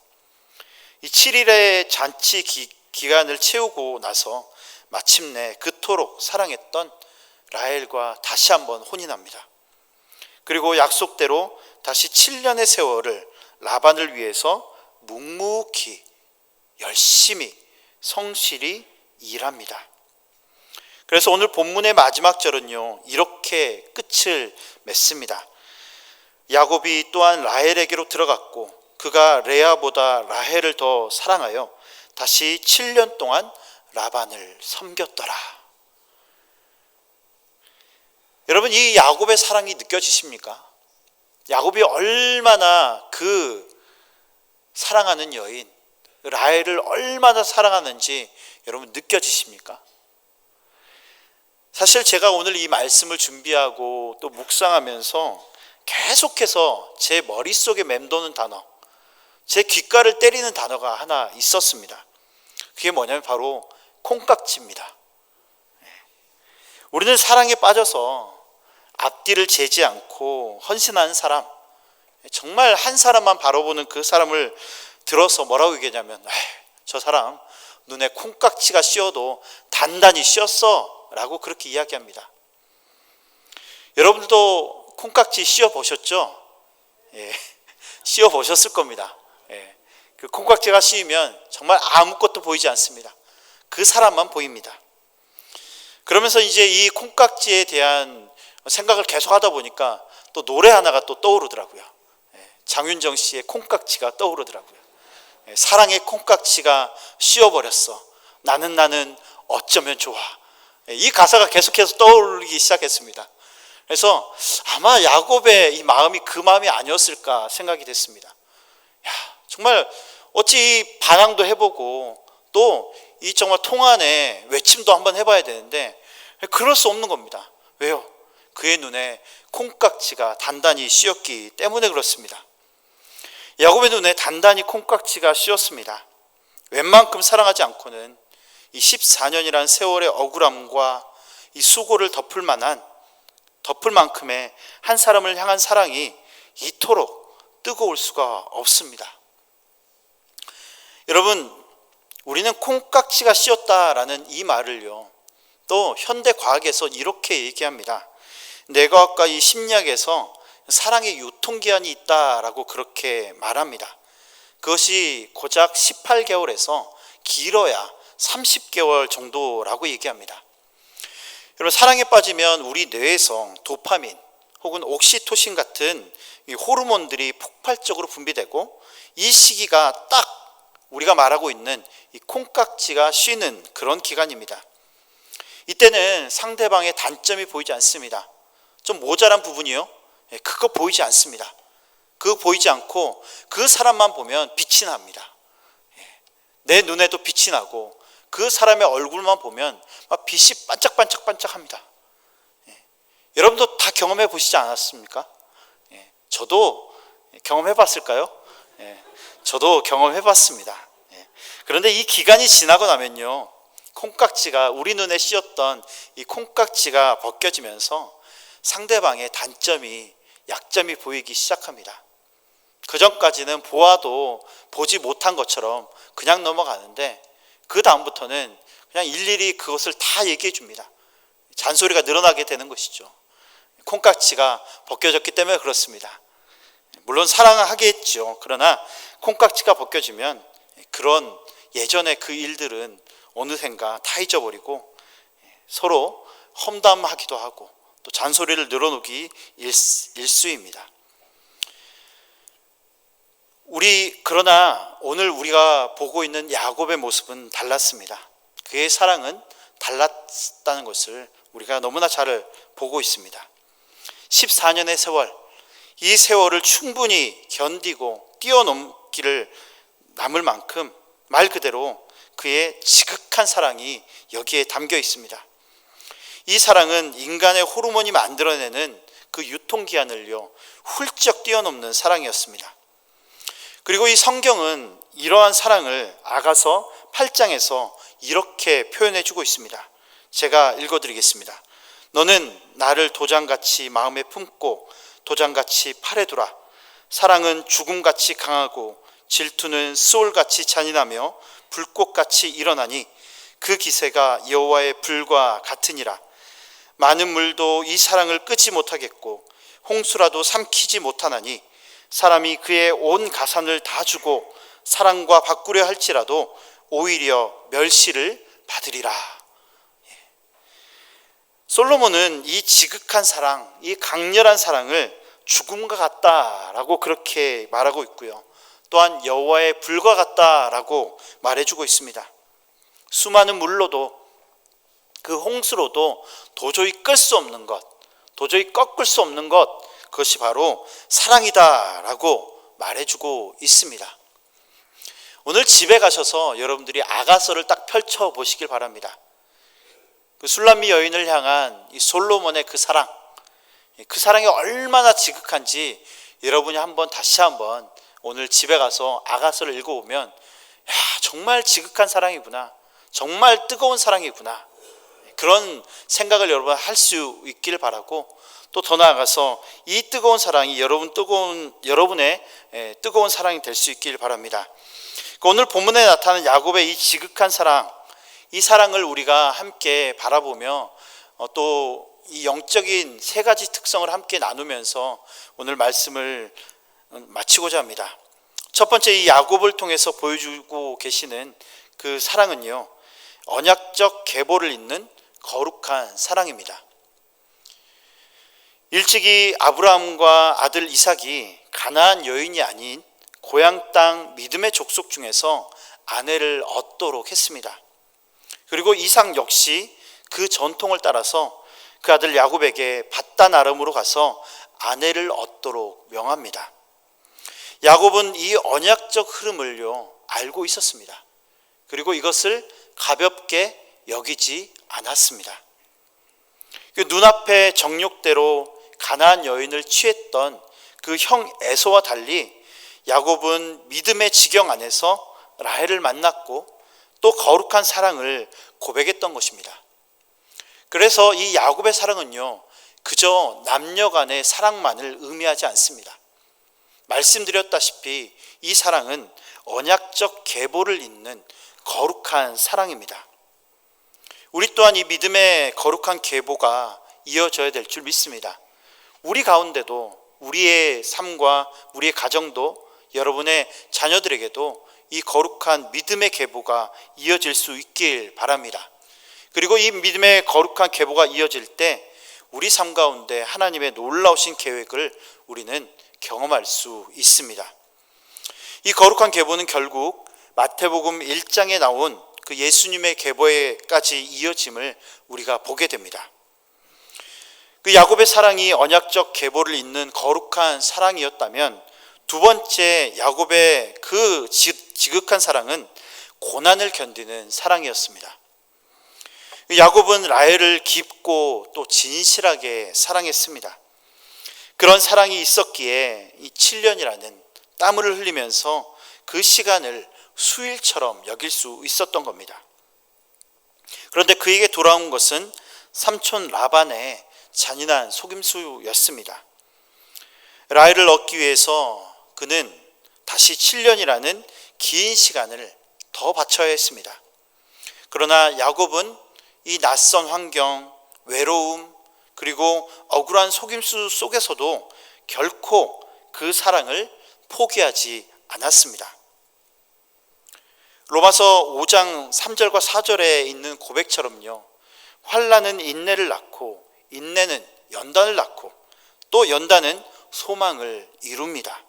이 7일의 잔치 기간을 채우고 나서 마침내 그토록 사랑했던 라헬과 다시 한번 혼인합니다. 그리고 약속대로 다시 7년의 세월을 라반을 위해서 묵묵히 열심히 성실히 일합니다. 그래서 오늘 본문의 마지막 절은요, 이렇게 끝을 맺습니다. 야곱이 또한 라헬에게로 들어갔고 그가 레아보다 라헬을 더 사랑하여 다시 7년 동안 라반을 섬겼더라. 여러분, 이 야곱의 사랑이 느껴지십니까? 야곱이 얼마나 그 사랑하는 여인 라헬을 얼마나 사랑하는지 여러분 느껴지십니까? 사실 제가 오늘 이 말씀을 준비하고 또 묵상하면서 계속해서 제 머릿속에 맴도는 단어, 제 귓가를 때리는 단어가 하나 있었습니다. 그게 뭐냐면 바로 콩깍지입니다. 우리는 사랑에 빠져서 앞뒤를 재지 않고 헌신하는 사람, 정말 한 사람만 바라보는 그 사람을 들어서 뭐라고 얘기하냐면, 저 사람 눈에 콩깍지가 씌어도 단단히 씌었어 라고 그렇게 이야기합니다. 여러분들도 콩깍지 씌어 보셨죠? 씌어 보셨을 겁니다. 그 콩깍지가 씌이면 정말 아무것도 보이지 않습니다. 그 사람만 보입니다. 그러면서 이제 이 콩깍지에 대한 생각을 계속 하다 보니까 또 노래 하나가 또 떠오르더라고요. 장윤정 씨의 콩깍지가 떠오르더라고요. 사랑의 콩깍지가 씌워버렸어. 나는 어쩌면 좋아. 이 가사가 계속해서 떠오르기 시작했습니다. 그래서 아마 야곱의 이 마음이 그 마음이 아니었을까 생각이 됐습니다. 야, 정말 어찌 반항도 해보고 또 이 정말 통안에 외침도 한번 해봐야 되는데 그럴 수 없는 겁니다. 왜요? 그의 눈에 콩깍지가 단단히 씌었기 때문에 그렇습니다. 야곱의 눈에 단단히 콩깍지가 씌었습니다. 웬만큼 사랑하지 않고는 이 14년이라는 세월의 억울함과 이 수고를 덮을 만큼의 한 사람을 향한 사랑이 이토록 뜨거울 수가 없습니다. 여러분, 우리는 콩깍지가 씌었다라는 이 말을요, 또 현대 과학에서 이렇게 얘기합니다. 뇌과학과 이 심리학에서 사랑의 유통기한이 있다라고 그렇게 말합니다. 그것이 고작 18개월에서 길어야 30개월 정도라고 얘기합니다. 여러분, 사랑에 빠지면 우리 뇌에서 도파민 혹은 옥시토신 같은 이 호르몬들이 폭발적으로 분비되고 이 시기가 딱 우리가 말하고 있는 이 콩깍지가 쉬는 그런 기간입니다. 이때는 상대방의 단점이 보이지 않습니다. 좀 모자란 부분이요, 그거 보이지 않습니다. 그거 보이지 않고 그 사람만 보면 빛이 납니다. 내 눈에도 빛이 나고 그 사람의 얼굴만 보면 막 빛이 반짝반짝합니다. 여러분도 다 경험해 보시지 않았습니까? 저도 경험해 봤을까요? 저도 경험해 봤습니다. 그런데 이 기간이 지나고 나면요, 콩깍지가 우리 눈에 씌었던 이 콩깍지가 벗겨지면서 상대방의 단점이 약점이 보이기 시작합니다. 그 전까지는 보아도 보지 못한 것처럼 그냥 넘어가는데 그 다음부터는 그냥 일일이 그것을 다 얘기해 줍니다. 잔소리가 늘어나게 되는 것이죠. 콩깍지가 벗겨졌기 때문에 그렇습니다. 물론 사랑을 하겠죠. 그러나 콩깍지가 벗겨지면 그런 예전의 그 일들은 어느샌가 다 잊어버리고 서로 험담하기도 하고 또 잔소리를 늘어놓기 일쑤입니다. 그러나 오늘 우리가 보고 있는 야곱의 모습은 달랐습니다. 그의 사랑은 달랐다는 것을 우리가 너무나 잘 보고 있습니다. 14년의 세월, 이 세월을 충분히 견디고 뛰어넘기를 남을 만큼 말 그대로 그의 지극한 사랑이 여기에 담겨 있습니다. 이 사랑은 인간의 호르몬이 만들어내는 그 유통기한을요, 훌쩍 뛰어넘는 사랑이었습니다. 그리고 이 성경은 이러한 사랑을 아가서 8장에서 이렇게 표현해 주고 있습니다. 제가 읽어드리겠습니다. 너는 나를 도장같이 마음에 품고 도장같이 팔에 두라. 사랑은 죽음같이 강하고 질투는 수올같이 잔인하며 불꽃같이 일어나니 그 기세가 여호와의 불과 같으니라. 많은 물도 이 사랑을 끄지 못하겠고 홍수라도 삼키지 못하나니 사람이 그의 온 가산을 다 주고 사랑과 바꾸려 할지라도 오히려 멸시를 받으리라. 솔로몬은 이 지극한 사랑, 이 강렬한 사랑을 죽음과 같다라고 그렇게 말하고 있고요. 또한 여호와의 불과 같다라고 말해주고 있습니다. 수많은 물로도 그 홍수로도 도저히 끌 수 없는 것, 도저히 꺾을 수 없는 것, 그것이 바로 사랑이다라고 말해주고 있습니다. 오늘 집에 가셔서 여러분들이 아가서를 딱 펼쳐보시길 바랍니다. 그 술람미 여인을 향한 이 솔로몬의 그 사랑이 얼마나 지극한지 여러분이 다시 한번 오늘 집에 가서 아가서를 읽어보면, 야, 정말 지극한 사랑이구나, 정말 뜨거운 사랑이구나, 그런 생각을 여러분 할 수 있기를 바라고, 또 더 나아가서 이 뜨거운 사랑이 여러분의 뜨거운 사랑이 될 수 있기를 바랍니다. 오늘 본문에 나타나는 야곱의 이 지극한 사랑, 이 사랑을 우리가 함께 바라보며 또 이 영적인 세 가지 특성을 함께 나누면서 오늘 말씀을 마치고자 합니다. 첫 번째, 이 야곱을 통해서 보여주고 계시는 그 사랑은요, 언약적 계보를 잇는 거룩한 사랑입니다. 일찍이 아브라함과 아들 이삭이 가나안 여인이 아닌 고향 땅 믿음의 족속 중에서 아내를 얻도록 했습니다. 그리고 이삭 역시 그 전통을 따라서 그 아들 야곱에게 밧단 아람으로 가서 아내를 얻도록 명합니다. 야곱은 이 언약적 흐름을요 알고 있었습니다. 그리고 이것을 가볍게 여기지 않았습니다. 그 눈앞에 정욕대로 가나안 여인을 취했던 그 형 에서와 달리 야곱은 믿음의 지경 안에서 라헬을 만났고 또 거룩한 사랑을 고백했던 것입니다. 그래서 이 야곱의 사랑은요 그저 남녀 간의 사랑만을 의미하지 않습니다. 말씀드렸다시피 이 사랑은 언약적 계보를 잇는 거룩한 사랑입니다. 우리 또한 이 믿음의 거룩한 계보가 이어져야 될 줄 믿습니다. 우리 가운데도 우리의 삶과 우리의 가정도 여러분의 자녀들에게도 이 거룩한 믿음의 계보가 이어질 수 있길 바랍니다. 그리고 이 믿음의 거룩한 계보가 이어질 때 우리 삶 가운데 하나님의 놀라우신 계획을 우리는 경험할 수 있습니다. 이 거룩한 계보는 결국 마태복음 1장에 나온 그 예수님의 계보에까지 이어짐을 우리가 보게 됩니다. 그 야곱의 사랑이 언약적 계보를 잇는 거룩한 사랑이었다면 두 번째 야곱의 그 지극한 사랑은 고난을 견디는 사랑이었습니다. 야곱은 라헬을 깊고 또 진실하게 사랑했습니다. 그런 사랑이 있었기에 이 7년이라는 땀을 흘리면서 그 시간을 수일처럼 여길 수 있었던 겁니다. 그런데 그에게 돌아온 것은 삼촌 라반의 잔인한 속임수였습니다. 라헬을 얻기 위해서 그는 다시 7년이라는 긴 시간을 더 바쳐야 했습니다. 그러나 야곱은 이 낯선 환경, 외로움, 그리고 억울한 속임수 속에서도 결코 그 사랑을 포기하지 않았습니다. 로마서 5장 3절과 4절에 있는 고백처럼요. 환난은 인내를 낳고 인내는 연단을 낳고 또 연단은 소망을 이룹니다.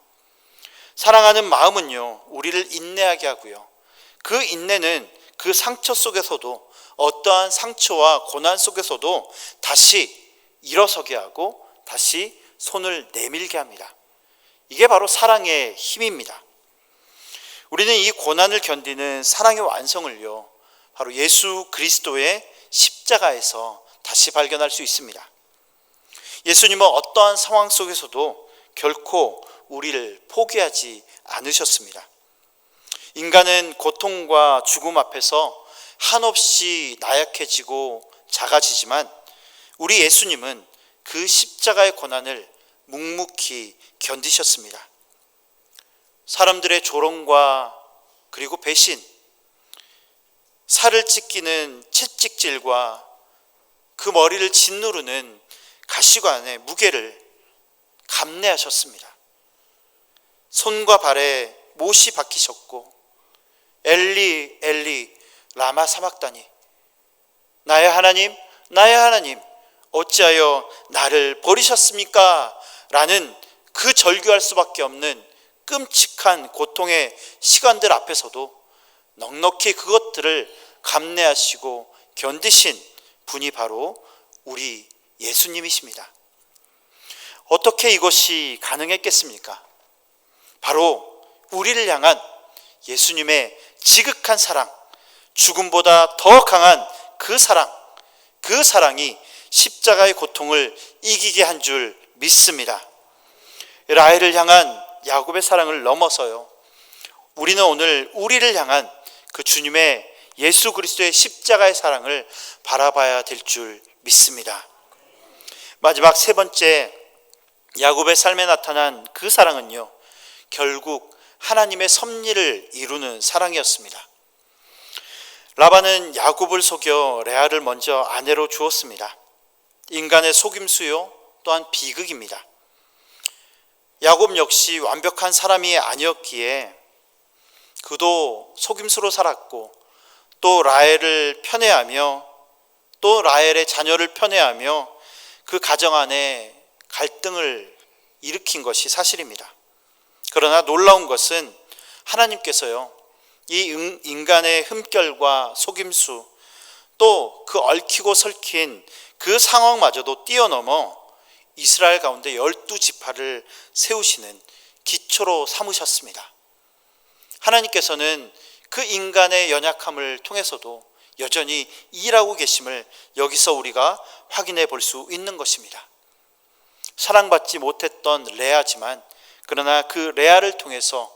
사랑하는 마음은요 우리를 인내하게 하고요. 그 인내는 그 상처 속에서도 어떠한 상처와 고난 속에서도 다시 일어서게 하고 다시 손을 내밀게 합니다. 이게 바로 사랑의 힘입니다. 우리는 이 고난을 견디는 사랑의 완성을요 바로 예수 그리스도의 십자가에서 다시 발견할 수 있습니다. 예수님은 어떠한 상황 속에서도 결코 우리를 포기하지 않으셨습니다. 인간은 고통과 죽음 앞에서 한없이 나약해지고 작아지지만 우리 예수님은 그 십자가의 고난을 묵묵히 견디셨습니다. 사람들의 조롱과 그리고 배신, 살을 찢기는 채찍질과 그 머리를 짓누르는 가시관의 무게를 감내하셨습니다. 손과 발에 못이 박히셨고 엘리 엘리 라마 사막다니 나의 하나님 나의 하나님 어찌하여 나를 버리셨습니까? 라는 그 절규할 수밖에 없는 끔찍한 고통의 시간들 앞에서도 넉넉히 그것들을 감내하시고 견디신 분이 바로 우리 예수님이십니다. 어떻게 이것이 가능했겠습니까? 바로 우리를 향한 예수님의 지극한 사랑, 죽음보다 더 강한 그 사랑이 십자가의 고통을 이기게 한 줄 믿습니다. 라헬을 향한 야곱의 사랑을 넘어서요, 우리는 오늘 우리를 향한 그 주님의 예수 그리스도의 십자가의 사랑을 바라봐야 될 줄 믿습니다. 마지막 세 번째, 야곱의 삶에 나타난 그 사랑은요, 결국 하나님의 섭리를 이루는 사랑이었습니다. 라반은 야곱을 속여 레아를 먼저 아내로 주었습니다. 인간의 속임수요 또한 비극입니다. 야곱 역시 완벽한 사람이 아니었기에 그도 속임수로 살았고 또 라헬을 편애하며 또 라헬의 자녀를 편애하며 그 가정 안에 갈등을 일으킨 것이 사실입니다. 그러나 놀라운 것은 하나님께서요, 이 인간의 흠결과 속임수, 또 그 얽히고 설킨 그 상황마저도 뛰어넘어 이스라엘 가운데 12지파를 세우시는 기초로 삼으셨습니다. 하나님께서는 그 인간의 연약함을 통해서도 여전히 일하고 계심을 여기서 우리가 확인해 볼 수 있는 것입니다. 사랑받지 못했던 레아지만 그러나 그 레아를 통해서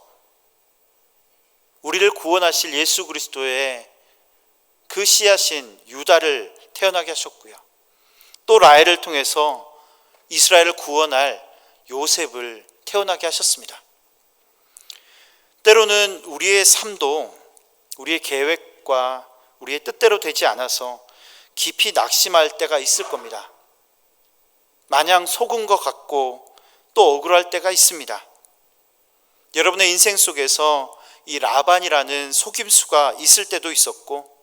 우리를 구원하실 예수 그리스도의 그 씨앗인 유다를 태어나게 하셨고요. 또 라헬을 통해서 이스라엘을 구원할 요셉을 태어나게 하셨습니다. 때로는 우리의 삶도 우리의 계획과 우리의 뜻대로 되지 않아서 깊이 낙심할 때가 있을 겁니다. 마냥 속은 것 같고 또 억울할 때가 있습니다. 여러분의 인생 속에서 이 라반이라는 속임수가 있을 때도 있었고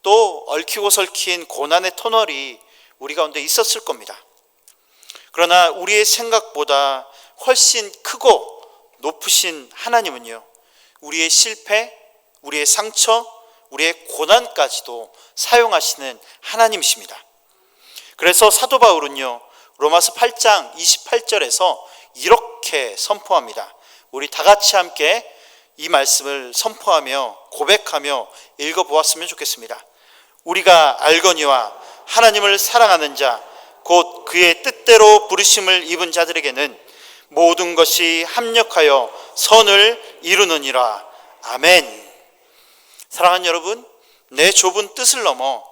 또 얽히고 설킨 고난의 터널이 우리 가운데 있었을 겁니다. 그러나 우리의 생각보다 훨씬 크고 높으신 하나님은요, 우리의 실패, 우리의 상처, 우리의 고난까지도 사용하시는 하나님이십니다. 그래서 사도 바울은요, 로마서 8장 28절에서 이렇게 선포합니다. 우리 다 같이 함께 이 말씀을 선포하며 고백하며 읽어보았으면 좋겠습니다. 우리가 알거니와 하나님을 사랑하는 자, 곧 그의 뜻대로 부르심을 입은 자들에게는 모든 것이 합력하여 선을 이루느니라. 아멘. 사랑하는 여러분, 내 좁은 뜻을 넘어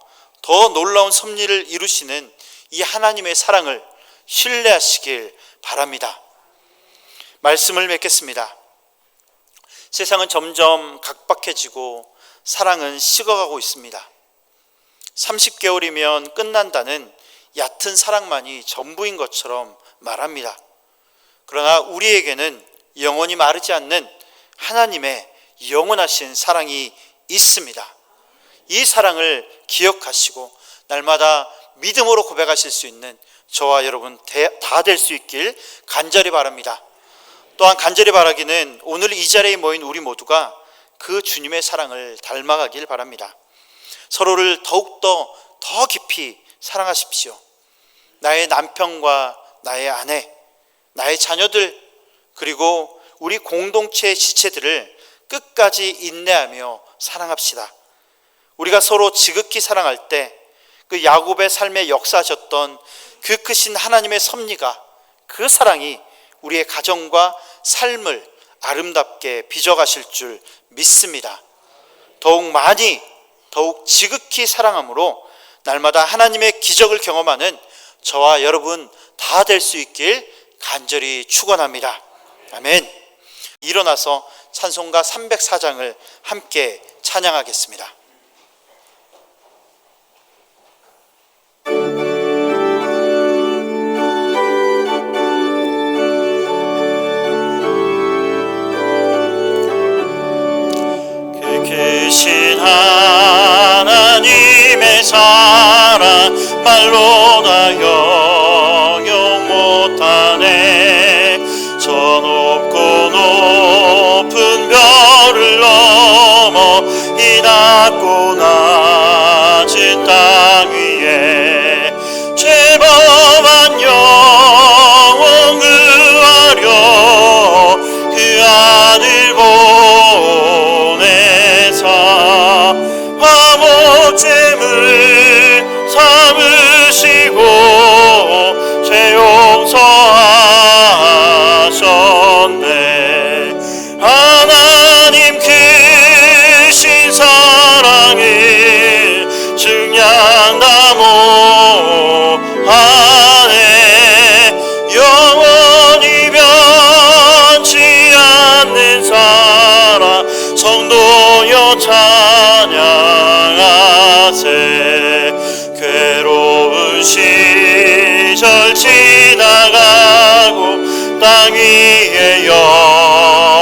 더 놀라운 섭리를 이루시는 이 하나님의 사랑을 신뢰하시길 바랍니다. 말씀을 맺겠습니다. 세상은 점점 각박해지고 사랑은 식어가고 있습니다. 30개월이면 끝난다는 얕은 사랑만이 전부인 것처럼 말합니다. 그러나 우리에게는 영원히 마르지 않는 하나님의 영원하신 사랑이 있습니다. 이 사랑을 기억하시고 날마다 믿음으로 고백하실 수 있는 저와 여러분 다 될 수 있길 간절히 바랍니다. 또한 간절히 바라기는 오늘 이 자리에 모인 우리 모두가 그 주님의 사랑을 닮아가길 바랍니다. 서로를 더욱더 더 깊이 사랑하십시오. 나의 남편과 나의 아내, 나의 자녀들, 그리고 우리 공동체의 지체들을 끝까지 인내하며 사랑합시다. 우리가 서로 지극히 사랑할 때 그 야곱의 삶에 역사하셨던 그 크신 하나님의 섭리가, 그 사랑이 우리의 가정과 삶을 아름답게 빚어가실 줄 믿습니다. 더욱 많이, 더욱 지극히 사랑함으로 날마다 하나님의 기적을 경험하는 저와 여러분 다 될 수 있길 간절히 축원합니다. 아멘. 일어나서 찬송가 304장을 함께 찬양하겠습니다. 크신 하나님의 사랑 말로 다 형용 못하네. 저 높고 높은 별을 넘어 이 낮고 낮은 땅 위에 죄범한 영혼 구하려 그 아들 보내사 화목제물 삼으시고 죄 용서하셨네. 하나님 크신 사랑을 증량나무 안에 영원히 변치 않는 사랑 성도여 찬양하세. 괴로운 시절 지나가고 땅 위에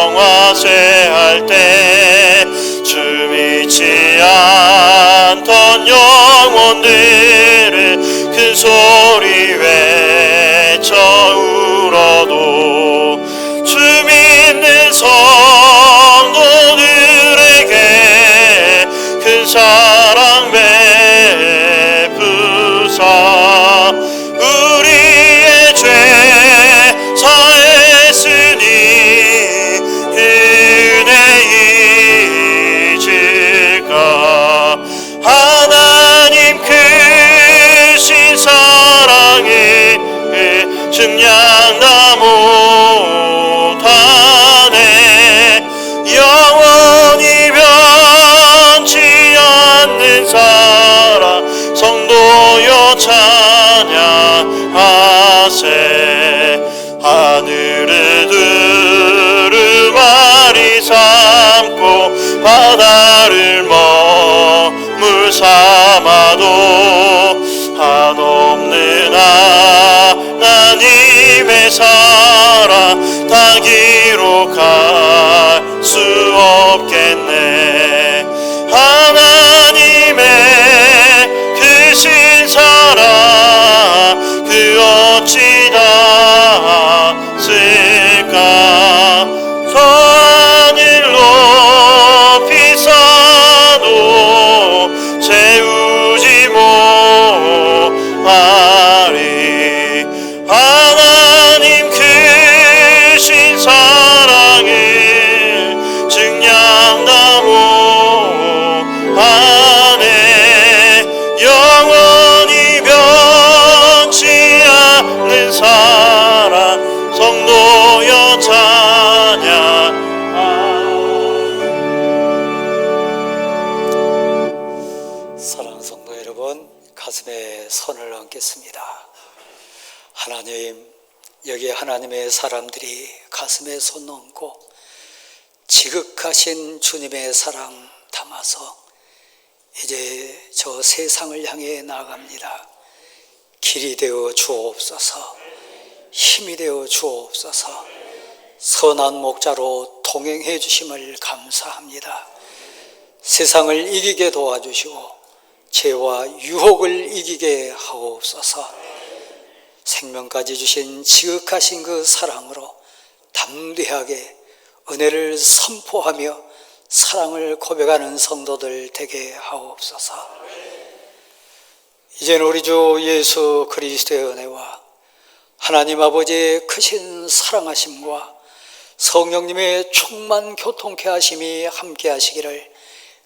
영화쇠할 때 주 믿지 않 한 영혼들을 큰 소리 외쳐 울어도 주 믿는 성도들에게 큰 사랑 베푸사 우리의 죄 사했으니 은혜 잊을까 하나님 크신 사랑에 증량다 못하네 영원히 변치 않는 사랑 성도여 찬양하세 하늘을 두루마리 삼고 바다를 머물 삼아도 한없는 하나님의 사랑 다 기록할 수 없겠네 하나님의 크신 사랑 그 어찌 닿을까 하늘 높이 쌓아도 채우지 못하리 하나님 크신 사랑을 증량다 못하네 영원히 변치 않는 사랑 성도여 찬양 사랑하는 성도 여러분, 가슴에 손을 얹겠습니다. 하나님, 여기 하나님의 사람들이 가슴에 손 얹고 지극하신 주님의 사랑 담아서 이제 저 세상을 향해 나아갑니다. 길이 되어 주옵소서, 힘이 되어 주옵소서, 선한 목자로 동행해 주심을 감사합니다. 세상을 이기게 도와주시고 죄와 유혹을 이기게 하옵소서. 생명까지 주신 지극하신 그 사랑으로 담대하게 은혜를 선포하며 사랑을 고백하는 성도들 되게 하옵소서. 이제는 우리 주 예수 그리스도의 은혜와 하나님 아버지의 크신 사랑하심과 성령님의 충만 교통케 하심이 함께 하시기를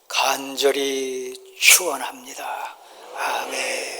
간절히 축원합니다. 아멘.